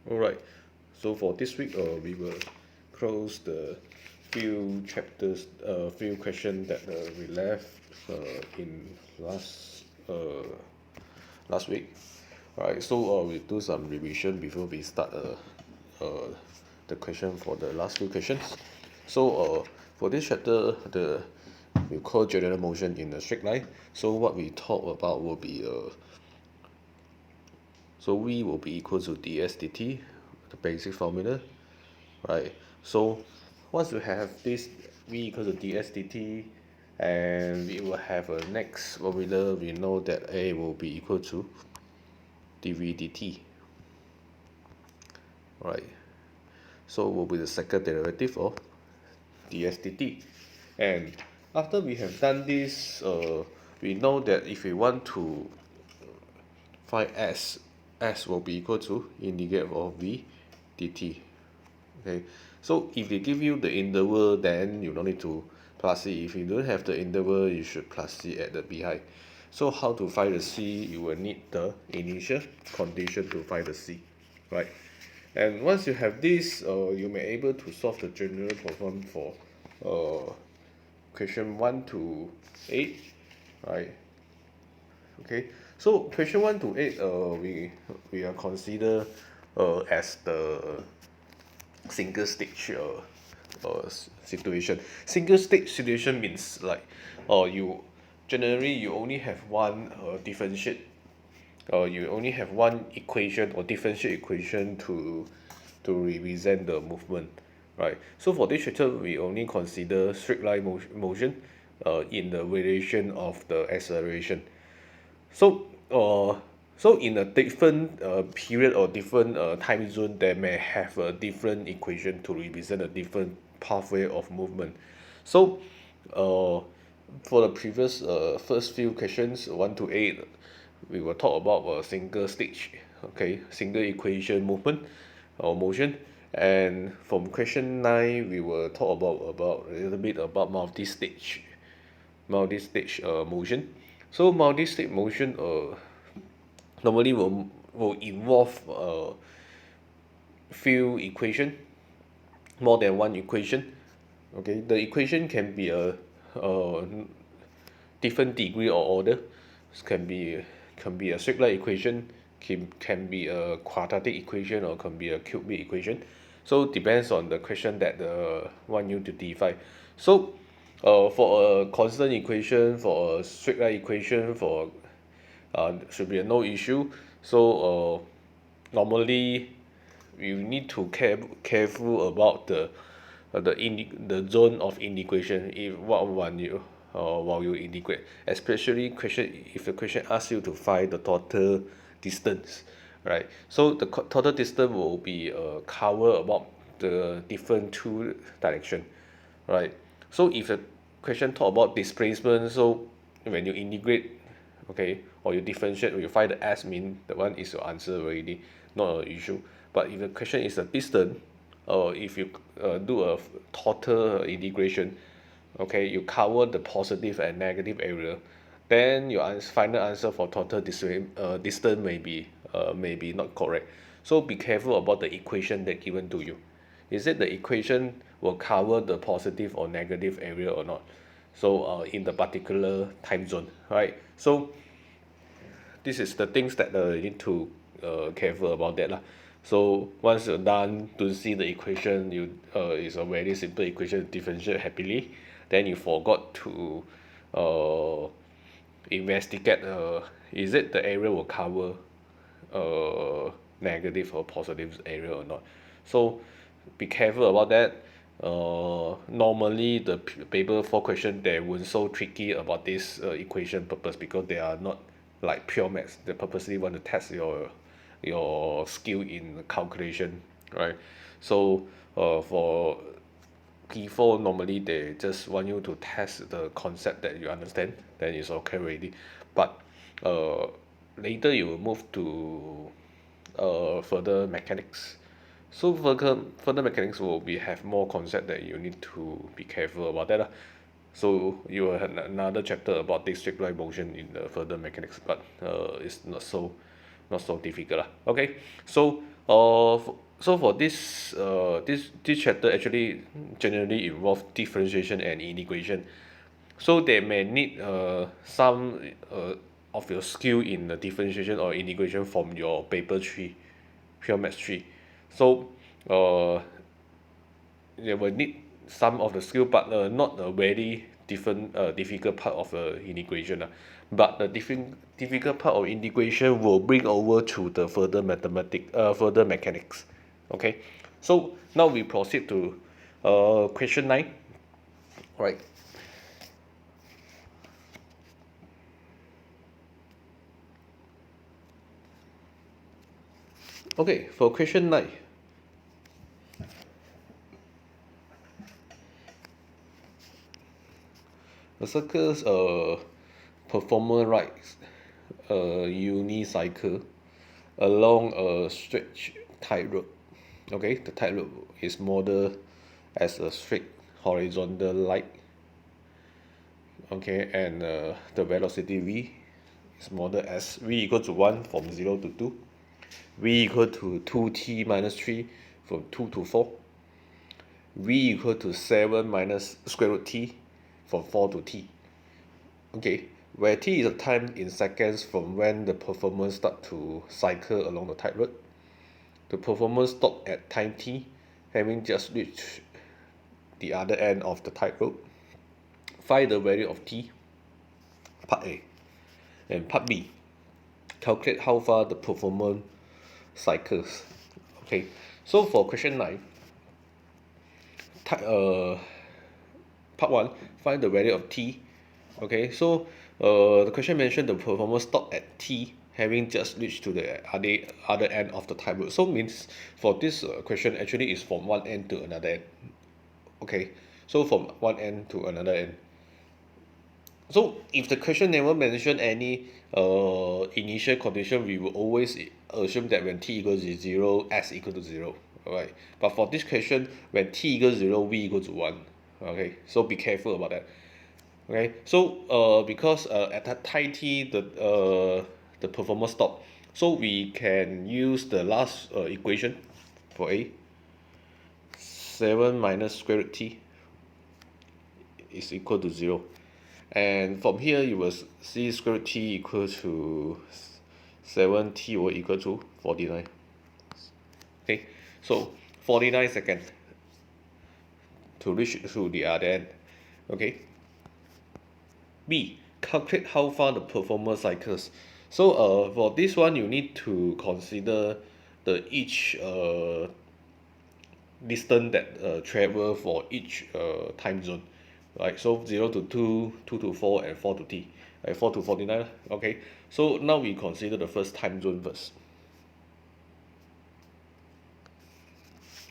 Alright, so for this week, we will close the few chapters, few questions that we left in last week. Alright, so we'll do some revision before we start the question for the last few questions. So for this chapter, we call general motion in a straight line. So what we talk about will be so V will be equal to ds dt, the basic formula, right? So once we have this V equal to ds dt, and we will have a next formula, we know that A will be equal to dv dt, right? So will be the second derivative of ds dt. And after we have done this, we know that if we want to find s will be equal to integrate of v dt. Okay, so if they give you the interval, then you don't need to plus c. If you don't have the interval, you should plus c at the behind. So how to find the c? You will need the initial condition to find the c, right? And once you have this, you may able to solve the general problem for question 1 to 8, right? Okay, so question 1 to 8, we are consider as the single stage situation. Single stage situation means like you generally you only have one differentiate, you only have one equation or differential equation to represent the movement, right? So for this chapter, we only consider straight line motion in the relation of the acceleration. So so in a different period or different time zone, they may have a different equation to represent a different pathway of movement. So for the previous first few questions 1 to 8, we will talk about a single stage, okay, single equation movement or motion. And from question 9, we will talk about a little bit about multi-stage motion. So multi-stage motion normally will involve few equation, more than one equation. Okay, the equation can be a different degree or order. It can be a straight line equation, can be a quadratic equation, or can be a cubic equation. So depends on the question that want you to define. So for a constant equation, for a straight line equation, for should be a no issue. So normally you need to careful about the zone of integration if what want you while you integrate, especially question if the question asks you to find the total distance, right? So the total distance will be cover about the different two direction, right? So if the question talk about displacement, so when you integrate, okay, or you differentiate, you find the s mean, that one is your answer already, not an issue. But if the question is a distance, or if you do a total integration, okay, you cover the positive and negative area, then your final answer for total distance may be not correct. So be careful about the equation that given to you. Is it the equation will cover the positive or negative area or not? So in the particular time zone, right? So this is the things that you need to careful about that lah. So once you're done to see the equation, you it's a very simple equation, differentiate happily. Then you forgot to uh, investigate is it the area will cover negative or positive area or not. So be careful about that. Normally the paper 4 question they weren't so tricky about this equation purpose, because they are not like pure maths. They purposely want to test your skill in calculation, right? So for P4 normally they just want you to test the concept that you understand, then it's okay already. But uh, later you will move to further mechanics. So further mechanics will be have more concept that you need to be careful about that lah. So you will have another chapter about this straight line motion in the further mechanics, but it's not so difficult lah. Okay, so So for this chapter actually generally involve differentiation and integration. So they may need some of your skill in the differentiation or integration from your paper 3, pure maths 3. So uh, they will need some of the skill, but not a very difficult part of the integration. But the difficult part of integration will bring over to the further mechanics. Okay, so now we proceed to question 9. Right. Okay, for question 9, the circle's performer rides a unicycle along a stretch tightrope. Okay, the tightrope is modeled as a straight horizontal line. Okay, and the velocity v is modeled as v equal to 1 from 0 to 2, v equal to 2t minus 3 from 2 to 4, v equal to 7 minus square root t from 4 to t. Okay, where t is the time in seconds from when the performer start to cycle along the tightrope. The performer stop at time t, having just reached the other end of the tightrope. Find the value of t, part A. And part B, calculate how far the performer cycles. Okay, so for question 9, part 1, find the value of t. Okay, so the question mentioned the performer stop at t, having just reached to the other end of the tightrope. So means for this question actually is from one end to another end. Okay, so from one end to another end. So if the question never mention any initial condition, we will always assume that when t equals to 0, s equal to 0. Alright, but for this question, when t equals 0, v equals to 1. Okay, so be careful about that. Okay, so because at that time t the performer stop, so we can use the last equation for A. 7 minus square root t is equal to 0. And from here you will see square root t equal to 7t will equal to 49. Okay, so 49 seconds to reach to the other end. Okay, B, calculate how far the performer cycles. So for this one you need to consider the each distance that travel for each time zone. Right, so 0 to 2, 2 to 4, and 4 to t, 4 to 49. Okay, so now we consider the first time zone first.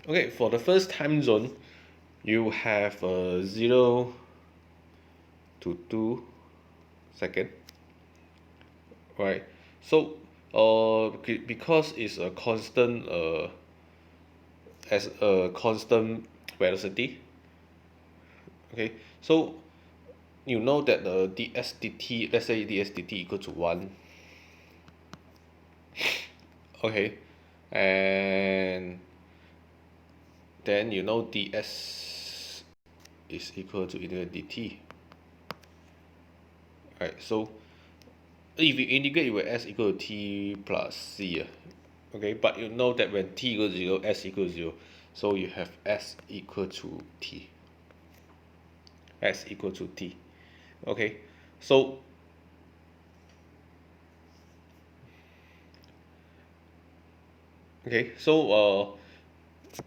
Okay, for the first time zone you have 0 to 2 second. Right, so because it's a constant as a constant velocity. Okay, so you know that the ds dt, let's say ds dt equal to 1. Okay, and then you know ds is equal to integral dt. Right, so if you integrate, you will s equal to t plus c. Okay, but you know that when t equals 0, s equals 0, so you have s equal to t. S equal to t. Okay, so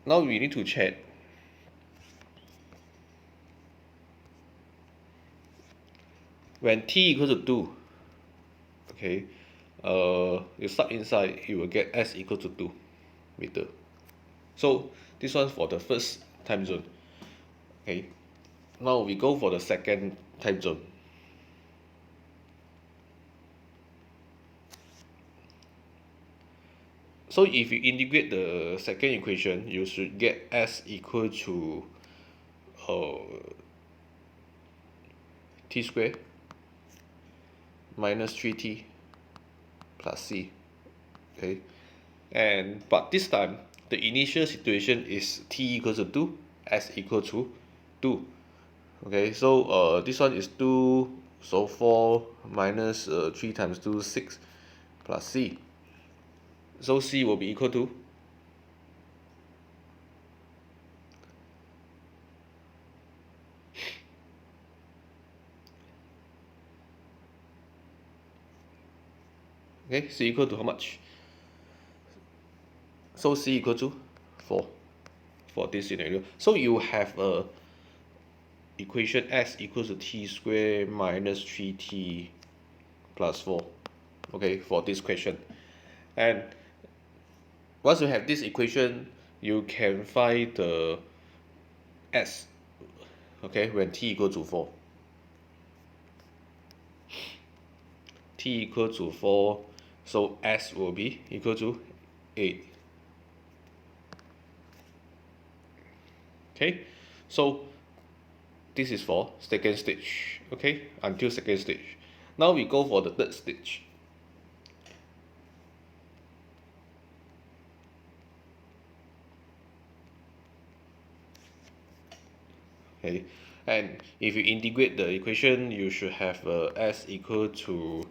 now we need to check when t equals to 2. Okay, you start inside, you will get s equal to 2 meter. So this one's for the first time zone. Okay, now we go for the second time zone. So if you integrate the second equation, you should get s equal to uh, t squared minus 3t plus c. Okay, And but this time the initial situation is t equals to 2, s equal to 2. Okay, so this one is 2, so 4 minus 3 times 2 6 plus c. So c will be equal to, okay, c equal to how much? So c equal to 4 for this scenario. So you have a equation s equals to t squared minus 3t plus 4, okay, for this question. And once you have this equation, you can find the s, okay, when t equal to 4. T equal to 4, so s will be equal to 8. Okay, so this is for second stage, okay, until second stage. Now we go for the third stage. Okay, and if you integrate the equation, you should have s equal to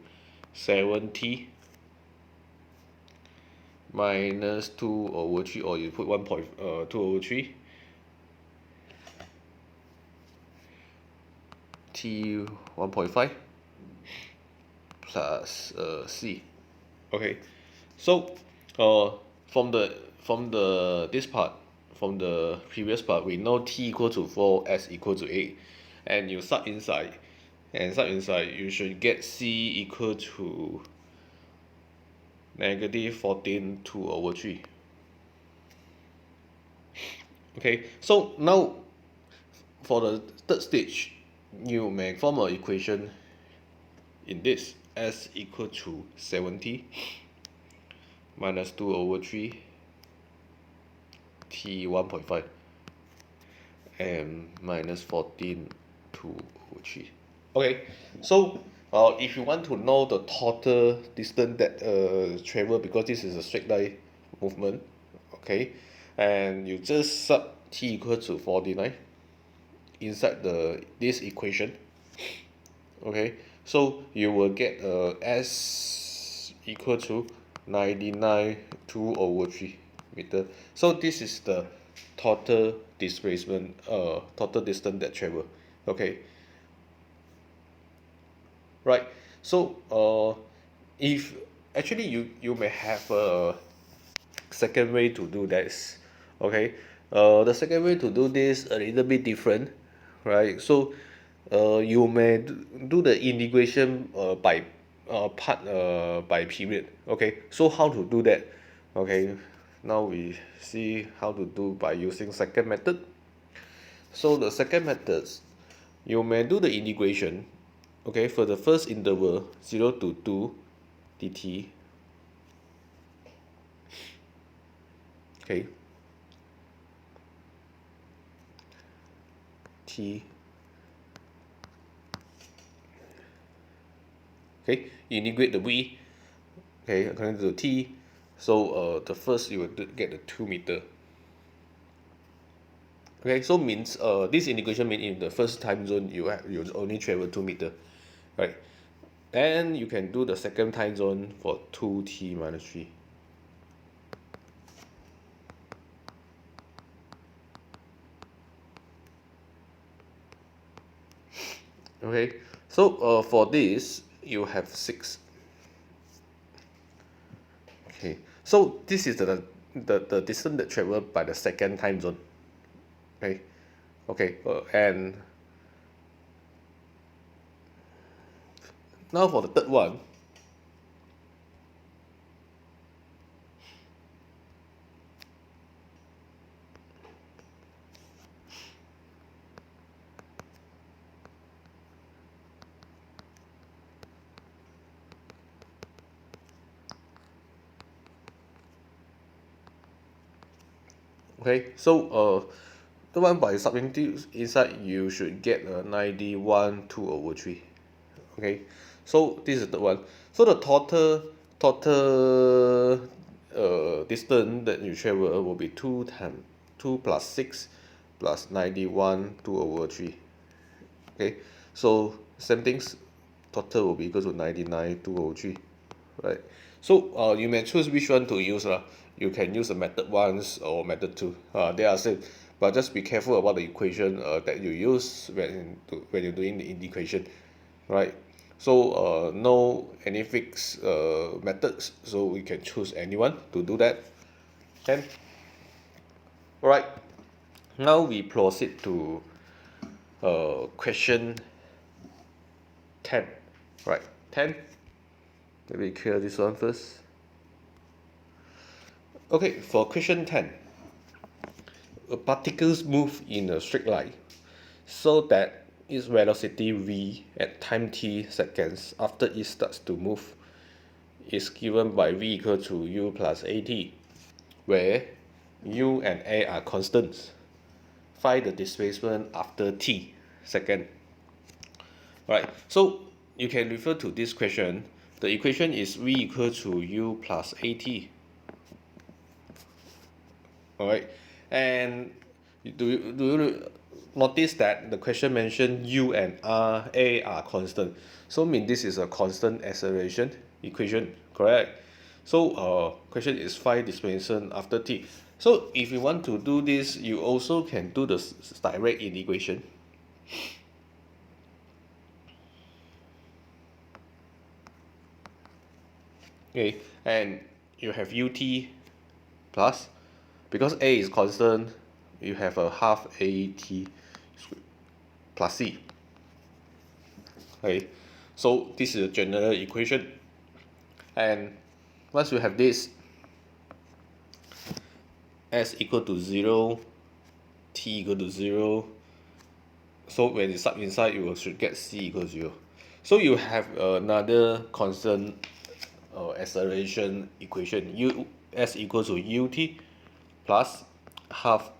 7t minus 2 over 3, or you put 2 over 3 t 1.5 plus c. Okay, so from the this part, from the previous part, we know t equal to 4, s equal to 8, and you sub inside, you should get c equal to negative 14 2 over 3. Okay, so now for the third stage, you may form an equation in this, s equal to 70 minus 2 over 3 t 1.5 and minus 14 2 over 3. Okay, so if you want to know the total distance that travel, because this is a straight line movement, okay, and you just sub t equal to 49 inside this equation, okay, so you will get s equal to 99 2 over 3 meter. So this is the total displacement, total distance that travel. Okay, right. So if actually you may have a second way to do this, okay, the second way to do this a little bit different, right? So you may do the integration by part, by period. Okay, so how to do that? Okay, now we see how to do by using second method. So the second methods, you may do the integration, okay, for the first interval 0 to 2 dt, okay, t, okay, you integrate the v, okay, according to t. So the first you will get the 2 meter. Okay, so means this integration means in the first time zone you only travel 2 meter, right? Then you can do the second time zone for 2t minus 3. Okay, so for this you have 6. Okay, so this is the distance that traveled by the second time zone. Okay, okay, and now for the third one. Okay, so the one by substitute inside, you should get a 91 2 over 3. Okay, so this is the one. So the total distance that you travel will be 2 times 2 plus 6 plus 91 2 over 3. Okay, so same things, total will be equal to 99 2 over 3, right? So you may choose which one to use. You can use the method 1 or method 2. They are same, but just be careful about the equation that you use when you're doing the integration, right? So no any fixed methods, so we can choose anyone to do that. Can. Alright, now we proceed to question 10. Right, 10. Let me clear this one first. Okay, for question 10, particles move in a straight line so that its velocity v at time t seconds after it starts to move is given by v equal to u plus at, where u and a are constants. Find the displacement after t second. Right, so you can refer to this question. The equation is v equal to u plus at. Alright, and do you notice that the question mentioned u and a are constant? So mean this is a constant acceleration equation, correct? So question is find displacement after t. So if you want to do this, you also can do the direct integration. Okay, and you have ut plus, because a is constant, you have a half at plus c. Okay, so this is a general equation, and once you have this, s equal to 0, t equal to 0, so when you sub inside, you should get c equals 0. So you have another constant acceleration equation, s equals to ut plus half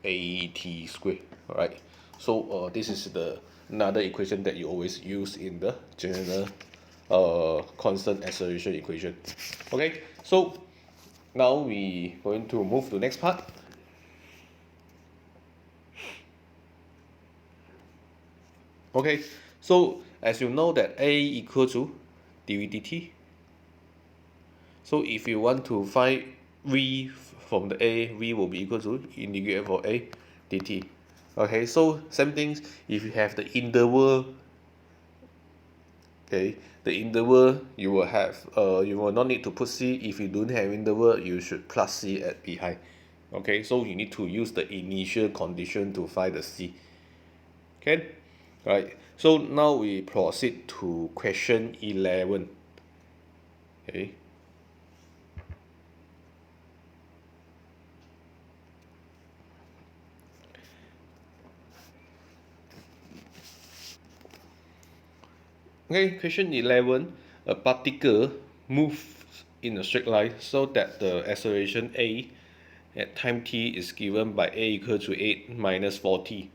at squared. Alright, so this is the another equation that you always use in the general constant acceleration equation. Okay, so now we going to move to next part. Okay, so as you know that a equal to dv dt. So if you want to find v from the a, v will be equal to integrate for a dt. Okay, so same things, if you have the interval, okay, the interval you will have you will not need to put c. If you don't have interval, you should plus c at behind. Okay, so you need to use the initial condition to find the c. Okay, right, so now we proceed to question 11. Okay, okay, question 11. A particle moves in a straight line so that the acceleration a at time t is given by a equal to 8 minus 4t.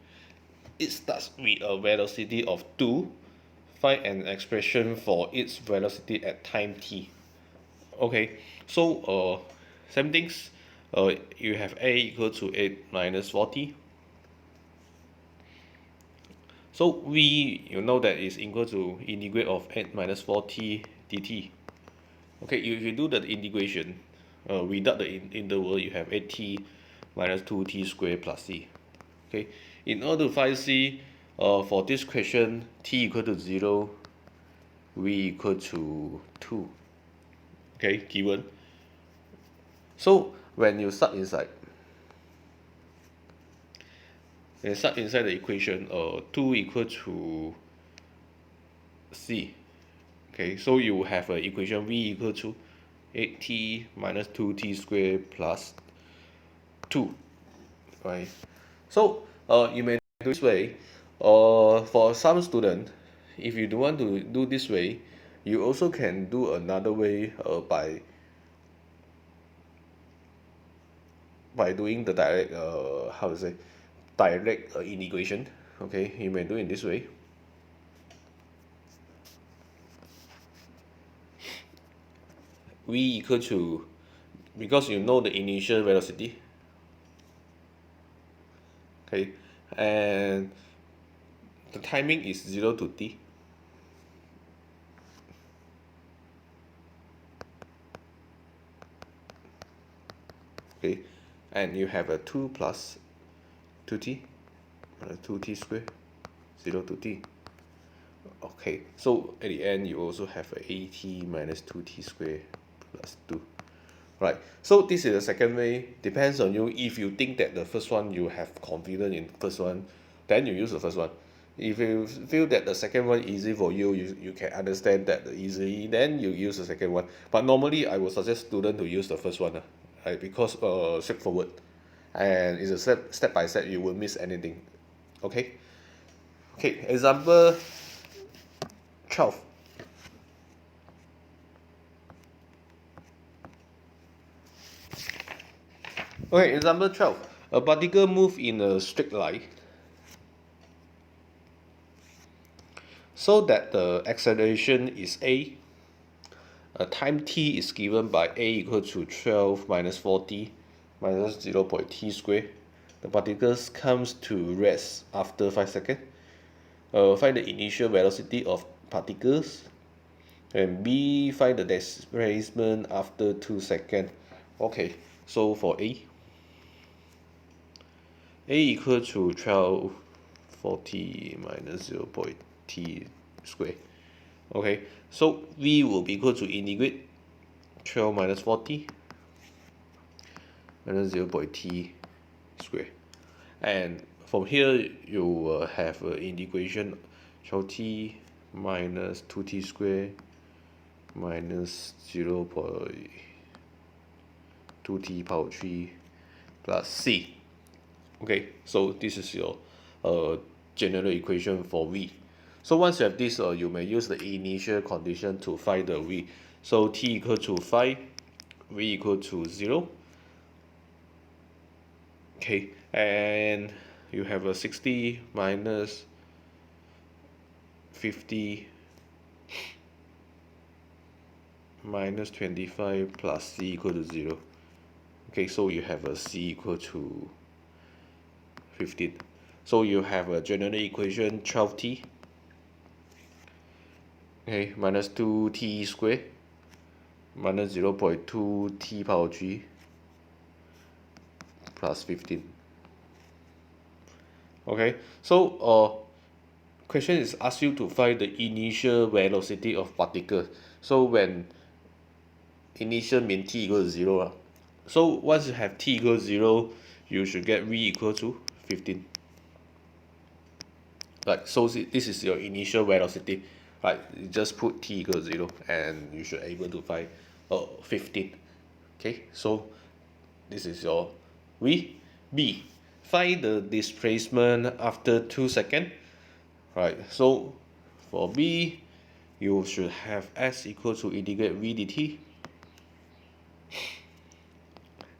It starts with a velocity of 2. Find an expression for its velocity at time t. Okay, so same things. You have a equal to 8 minus 4t. So v, you know that is equal to integrate of 8 minus 4t dt. Okay, if you do the integration without the interval, you have 8t minus 2t squared plus c. Okay, in order to find c, for this question, t equal to 0, v equal to 2. Okay, given. So when you start inside, the equation, 2 equal to c. Okay, so you have an equation v equal to 8t minus 2t squared plus 2. Right, so you may do this way, or for some student, if you don't want to do this way, you also can do another way by doing the direct how to say, direct integration. Okay, you may do it this way. V equal to because you know the initial velocity. Okay, and the timing is 0 to t. Okay, and you have a 2 plus 2t minus 2t squared 0 to t. Okay, so at the end you also have a at minus 2t squared plus 2. Right, so this is the second way. Depends on you. If you think that the first one you have confidence in first one, then you use the first one. If you feel that the second one easy for you, you can understand that easily, then you use the second one. But normally I would suggest student to use the first one, right? Because straightforward, and it's a step by step. You won't miss anything. Okay. Okay. Example 12. Okay. Example 12. A particle move in a straight line, so that the acceleration is a. Time t is given by a equal to 12 minus 4t minus 0.t squared. The particles comes to rest after 5 seconds. Find the initial velocity of particles. And B, find the displacement after 2 seconds. Okay, so for A equal to 12 40 minus 0.t squared. Okay, so V will be equal to integrate 12 minus 40 minus 0.t squared. And from here, you will have integration 12t minus 2t squared minus 0.2t power 3 plus c. Okay, so this is your general equation for V. So once you have this, you may use the initial condition to find the V. So t equal to 5, V equal to 0. Okay, and you have a 60 minus 50 minus 25 plus c equal to 0. Okay, so you have a c equal to 15. So you have a general equation 12t, okay, minus 2t squared minus 0.2t power 3 plus 15. Okay, so question is ask you to find the initial velocity of particle. So when initial mean t equals 0, so once you have t equals 0, you should get v equal to 15. Right, so this is your initial velocity. Right, you just put t equals 0 and you should able to find 15. Okay, so this is your v. B, find the displacement after 2 seconds. Right, so for B, you should have s equal to integrate v dt.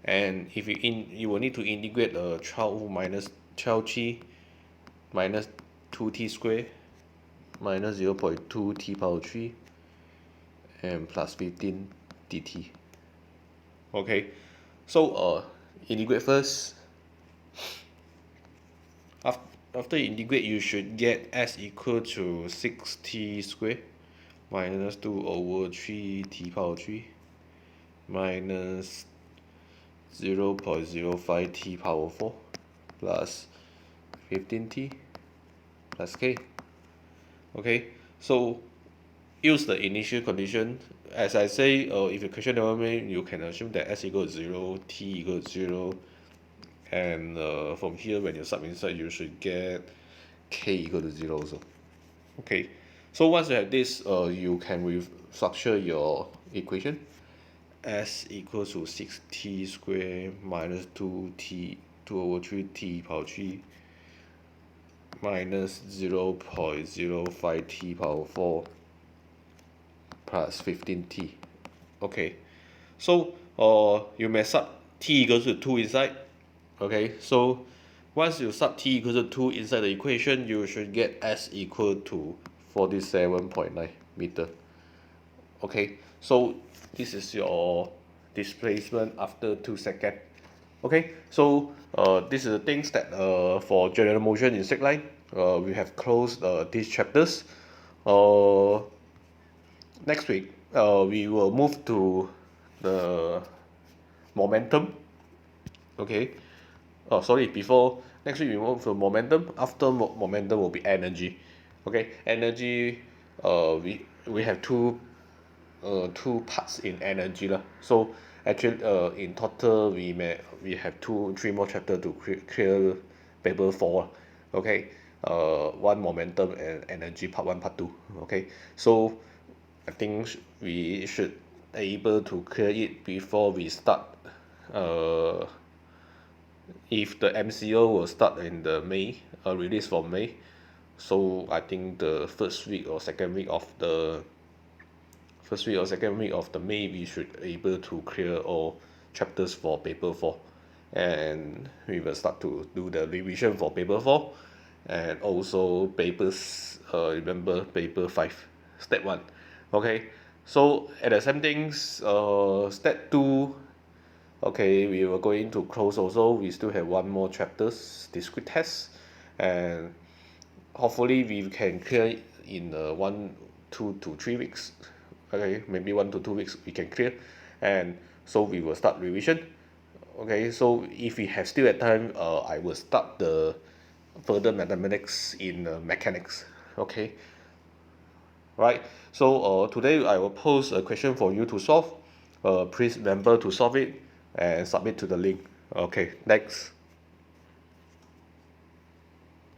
And if you will need to integrate 12 minus 12t minus 2t squared minus 0.2t power 3 and plus 15 dt. Okay, so integrate first. After you integrate, you should get s equal to 6t squared minus 2 over 3t power 3 minus 0.05t power 4 plus 15t plus k. Okay, so use the initial condition. As I say, if the question never made, you can assume that s equals 0, t equals 0, and from here when you sub inside, you should get k equal to 0 also. Okay, so once you have this, you can restructure your equation. S equals to 6t squared minus 2 over 3t power 3 minus 0.05t power 4 plus 15t. Okay, so you may sub t equals to 2 inside. Okay, so once you sub t equals to 2 inside the equation, you should get s equal to 47.9 meter. Okay, so this is your displacement after 2 seconds. Okay, so this is the things that for general motion in straight line, we have closed these chapters. Uh, Next week, we will move to the momentum. Okay. Oh, sorry. Before next week, we move to momentum. After momentum will be energy. Okay. Energy. We have two parts in energy lah. So actually, in total, we have three more chapter to clear paper four. Okay. One momentum and energy part one, part two. Okay. So I think we should able to clear it before we start. Uh, if the MCO will start in the May, release for May, so I think the first week or second week of the May, we should able to clear all chapters for paper four, and we will start to do the revision for paper four, and also papers. Remember paper five, step one. Okay, so at the same things, step two. Okay, we were going to close also. We still have one more chapters, discrete test, and hopefully we can clear it in 1 2 to 3 weeks. Okay, maybe 1 to 2 weeks we can clear, and so we will start revision. Okay, so if we have still at time, I will start the further mathematics in mechanics. Okay, right. So today I will pose a question for you to solve. Please remember to solve it and submit to the link. Okay, next.